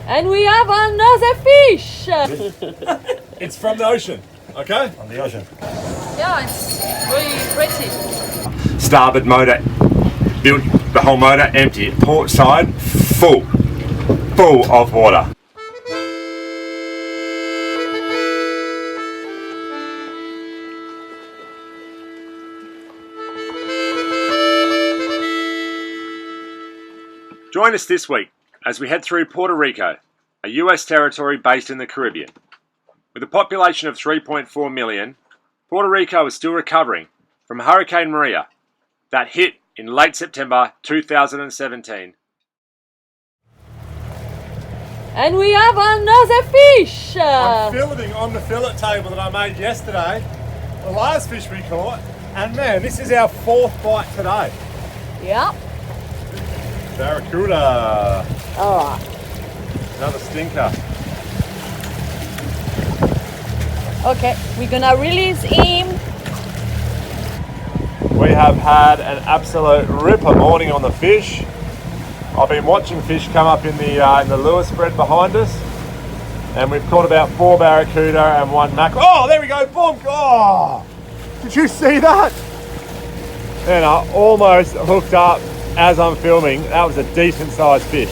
And we have another fish! It's from the ocean, okay? On the ocean. Yeah, it's really pretty. Starboard motor, built the whole motor empty. Port side, full of water. Join us this week as we head through Puerto Rico, a US territory based in the Caribbean. With a population of 3.4 million, Puerto Rico is still recovering from Hurricane Maria that hit in late September 2017. And we have another fish! I'm filleting on the fillet table that I made yesterday, the last fish we caught, and man, this is our 4th bite today. Yeah. Barracuda. Oh. Another stinker. Okay, we're gonna release him. We have had an absolute ripper morning on the fish. I've been watching fish come up in the lure spread behind us, and we've caught about 4 barracuda and 1 mackerel. Oh, there we go, boom! Oh, did you see that? And I almost hooked up as I'm filming. That was a decent sized fish.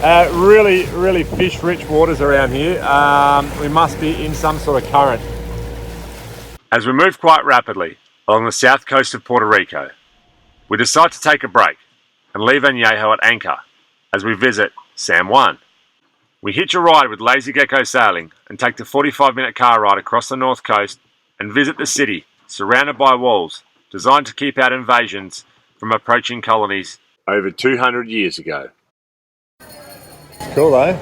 Really fish rich waters around here. We must be in some sort of current. As we move quite rapidly along the south coast of Puerto Rico, we decide to take a break and leave Añejo at anchor as we visit San Juan. We hitch a ride with Lazy Gecko Sailing and take the 45-minute car ride across the north coast and visit the city surrounded by walls designed to keep out invasions from approaching colonies over 200 years ago. Cool though?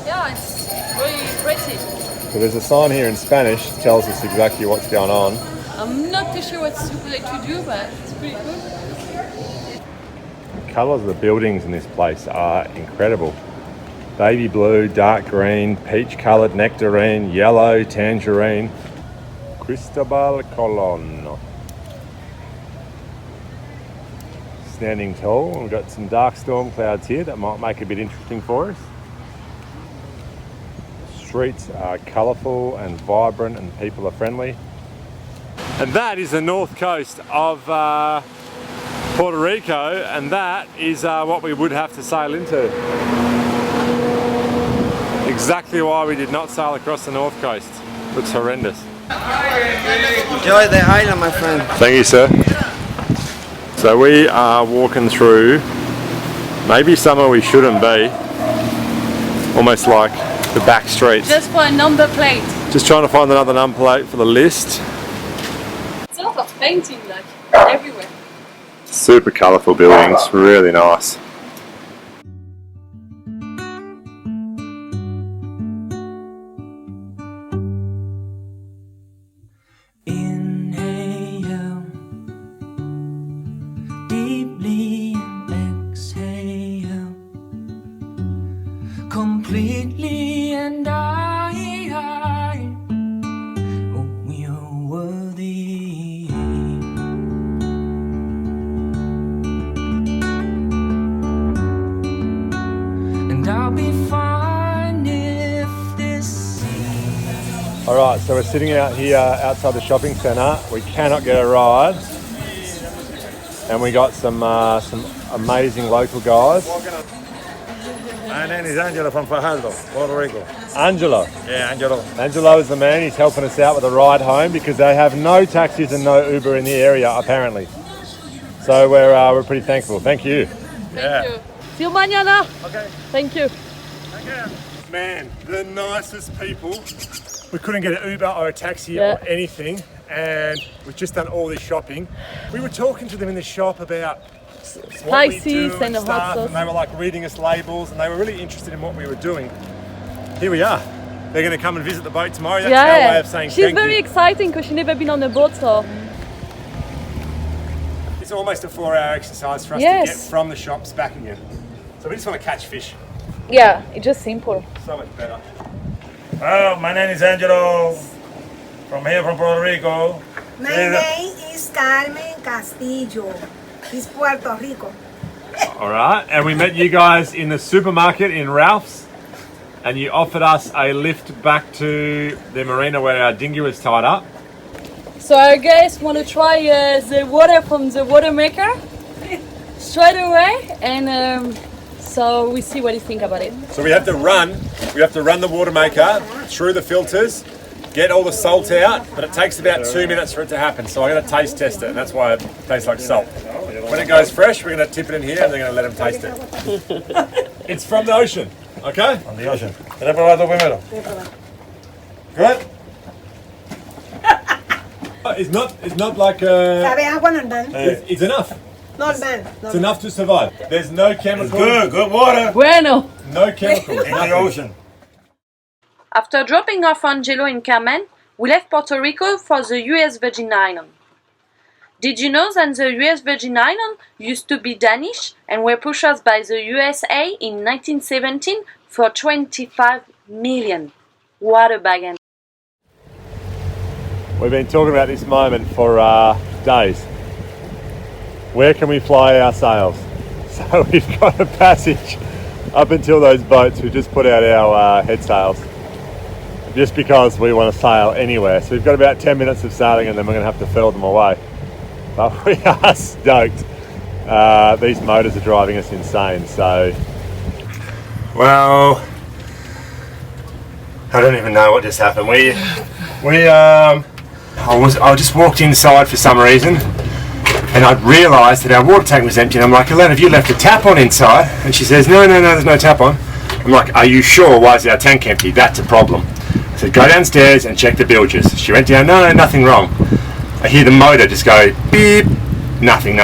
Yeah, it's really pretty. So there's a sign here in Spanish that tells us exactly what's going on. I'm not too sure what to do, but it's pretty cool. The colours of the buildings in this place are incredible. Baby blue, dark green, peach coloured, nectarine, yellow, tangerine. Cristobal Colon. Standing tall. We've got some dark storm clouds here that might make it a bit interesting for us. Streets are colourful and vibrant and people are friendly. And that is the north coast of Puerto Rico, and that is what we would have to sail into. Exactly why we did not sail across the north coast. Looks horrendous. Enjoy the island, my friend. Thank you, sir. So we are walking through maybe somewhere we shouldn't be, almost like the back streets. Just for a number plate. Just trying to find another number plate for the list. It's a lot of painting, like, everywhere. Super colourful buildings, really nice. Completely, and we are worthy. And I'll be fine if this. All right, so we're sitting out here outside the shopping centre. We cannot get a ride, and we got some amazing local guys. My name is Angelo from Fajardo, Puerto Rico. Angelo. Yeah, Angelo. Angelo is the man. He's helping us out with a ride home because they have no taxis and no Uber in the area, apparently. So we're pretty thankful. Thank you. Thank you. See you mañana. Okay. Thank you. Take care. Man, the nicest people. We couldn't get an Uber or a taxi Yeah. or anything, and we've just done all this shopping. We were talking to them in the shop about what we do Spices and the hot stuff, sauce. and they were like reading us labels, and they were really interested in what we were doing. Here we are. They're going to come and visit the boat tomorrow. That's our way of saying she's thank very you. exciting because she's never been on a boat, so It's almost a 4-hour exercise for us Yes. to get from the shops back again. So we just want to catch fish. yeah, it's just simple. So much better. Hello, my name is Angelo from here from Puerto Rico. My name is Carmen Castillo. It's Puerto Rico. All right, and we met you guys in the supermarket in Ralph's. and you offered us a lift back to the marina where our dinghy was tied up. So our guys want to try the water from the water maker straight away, and so we see what you think about it. So we have to run the water maker through the filters, get all the salt out, but it takes about 2 minutes for it to happen. So I'm going to taste test it, and that's why it tastes like salt. When it goes fresh, we're going to tip it in here, and they're going to let them taste it. It's from the ocean, okay? On the ocean. ¿Quieres probar tú primero? Good? It's not like Sabe agua normal. it's enough. Normal. It's enough to survive. There's no chemicals. Good water. Bueno. No chemicals. In the ocean. After dropping off Angelo in Carmen, we left Puerto Rico for the US Virgin Islands. Did you know that the US Virgin Islands used to be Danish and were purchased by the USA in 1917 for 25 million? What a bargain. We've been talking about this moment for days. Where can we fly our sails? So we've got a passage up until those boats. We just put out our head sails just because we want to sail anywhere. So we've got about 10 minutes of sailing, and then we're going to have to furl them away. But we are stoked. These motors are driving us insane. So, well, I don't even know what just happened. I just walked inside for some reason, and I'd realised that our water tank was empty, and I'm like, Elaine, have you left a tap on inside? And she says, no, there's no tap on. I'm like, are you sure? Why is our tank empty? That's a problem. I said, go downstairs and check the bilges. She went down, no, nothing wrong. I hear the motor just go beep, nothing,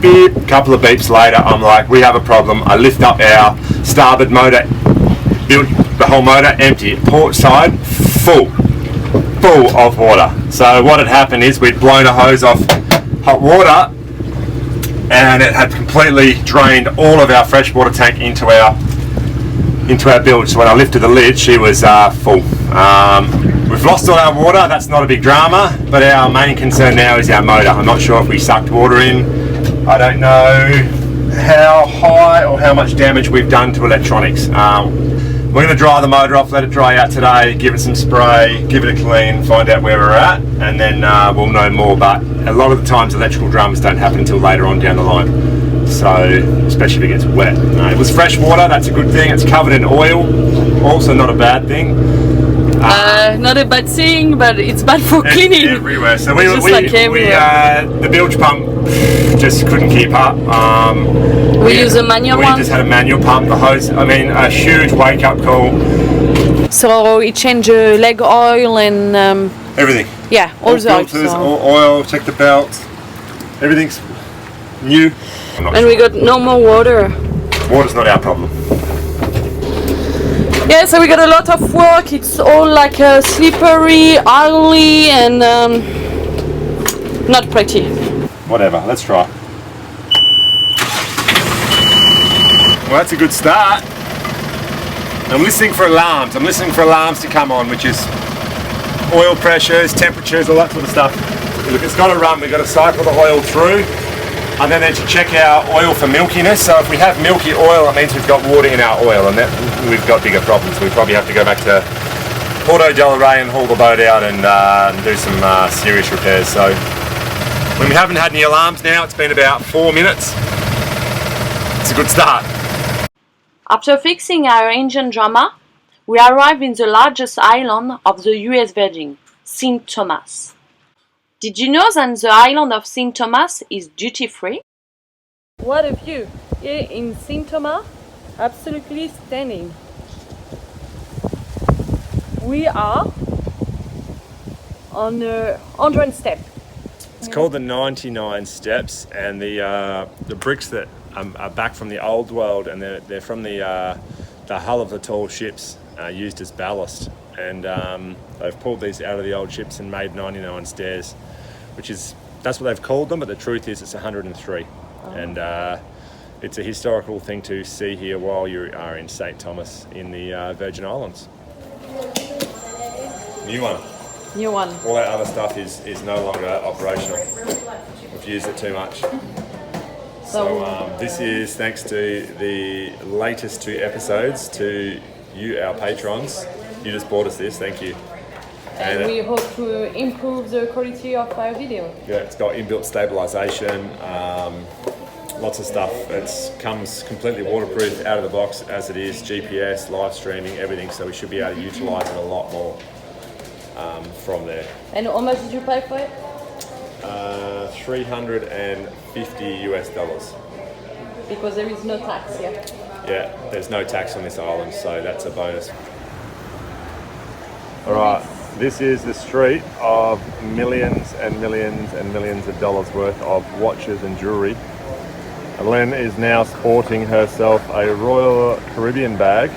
beep. A couple of beeps later, I'm like, we have a problem. I lift up our starboard motor, the whole motor empty, port side full of water. So what had happened is we'd blown a hose off hot water, and it had completely drained all of our freshwater tank into our bilge. So when I lifted the lid, she was full. We've lost all our water. That's not a big drama, but our main concern now is our motor. I'm not sure if we sucked water in. I don't know how high or how much damage we've done to electronics. We're going to dry the motor off, let it dry out today, give it some spray, give it a clean, find out where we're at, and then we'll know more. But a lot of the times electrical dramas don't happen until later on down the line. So, especially if it gets wet. It was fresh water, that's a good thing. It's covered in oil, also not a bad thing. Not a bad thing, but it's bad for cleaning. Everywhere. So the bilge pump just couldn't keep up. We use a manual one. We just had a manual pump. The hose, a huge wake up call. So it changed leg oil and everything. Yeah, all the oil. Filters, all oil, check the belts. Everything's new. And we got no more water. Water's not our problem. Yeah, so we got a lot of work. It's all like slippery, oily, and not pretty. Whatever, let's try. Well, that's a good start. I'm listening for alarms. I'm listening for alarms to come on, which is oil pressures, temperatures, all that sort of stuff. Look, it's got to run. We've got to cycle the oil through. And then to check our oil for milkiness. So if we have milky oil, it means we've got water in our oil, and that we've got bigger problems. We probably have to go back to Porto del Rey and haul the boat out and do some serious repairs. So when we haven't had any alarms now, it's been about 4 minutes. It's a good start. After fixing our engine drama, we arrived in the largest island of the US Virgin, St. Thomas. Did you know that the island of St. Thomas is duty-free? What a view! Here in St. Thomas, absolutely stunning. We are on the 100 step. It's called the 99 Steps, and the bricks that are back from the old world, and they're from the hull of the tall ships used as ballast, and they've pulled these out of the old ships and made 99 stairs, that's what they've called them, but the truth is it's 103. And it's a historical thing to see here while you are in St. Thomas in the Virgin Islands. New one. New one. All that other stuff is no longer operational. We've used it too much. So this is thanks to the latest 2 episodes to you, our patrons. You just bought us this, thank you. And we hope to improve the quality of our video. Yeah, it's got inbuilt stabilization, lots of stuff. It comes completely waterproof out of the box as it is, GPS, live streaming, everything, so we should be able to utilize it a lot more from there. And how much did you pay for it? $350 US. Because there is no tax here. Yeah, there's no tax on this island, so that's a bonus. All right, this is the street of millions and millions and millions of dollars worth of watches and jewelry. Ellen is now sporting herself a Royal Caribbean bag.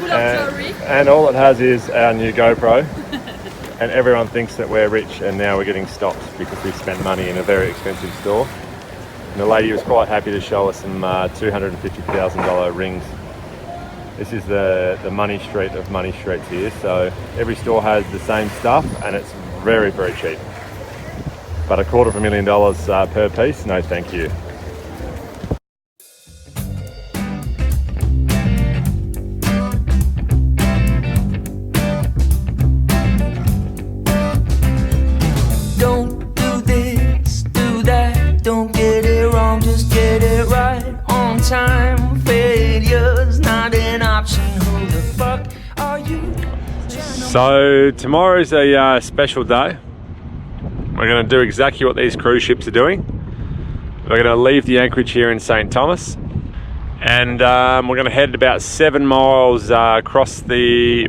Full of jewelry. And all it has is our new GoPro. And everyone thinks that we're rich, and now we're getting stopped because we spent money in a very expensive store. And the lady was quite happy to show us some $250,000 rings. This is the money street of money streets here, so every store has the same stuff and it's very, very cheap. But $250,000 per piece, no thank you. Don't do this, do that, don't get it wrong, just get it right on time. Failure's not an option, who the fuck are you? So tomorrow's a special day. We're going to do exactly what these cruise ships are doing. We're going to leave the anchorage here in St. Thomas, and we're going to head about 7 miles across the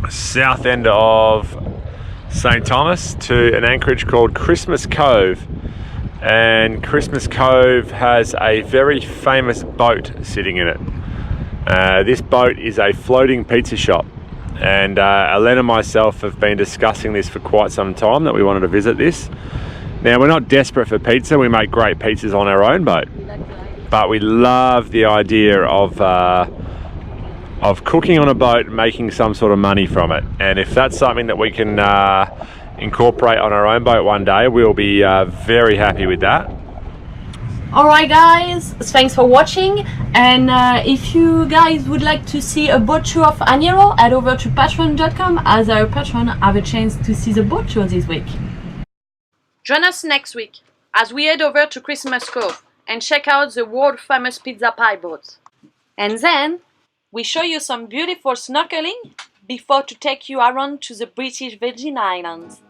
south end of St. Thomas to an anchorage called Christmas Cove. And Christmas Cove has a very famous boat sitting in it. This boat is a floating pizza shop, and Ellen and myself have been discussing this for quite some time, that we wanted to visit this. Now, we're not desperate for pizza, we make great pizzas on our own boat, but we love the idea of cooking on a boat and making some sort of money from it. And if that's something that we can incorporate on our own boat one day, we'll be very happy with that. Alright guys, thanks for watching, and if you guys would like to see a boat tour of Añejo, head over to patreon.com, as our patron have a chance to see the boat tour this week. Join us next week as we head over to Christmas Cove and check out the world famous pizza pie boat. And then we show you some beautiful snorkeling before to take you around to the British Virgin Islands.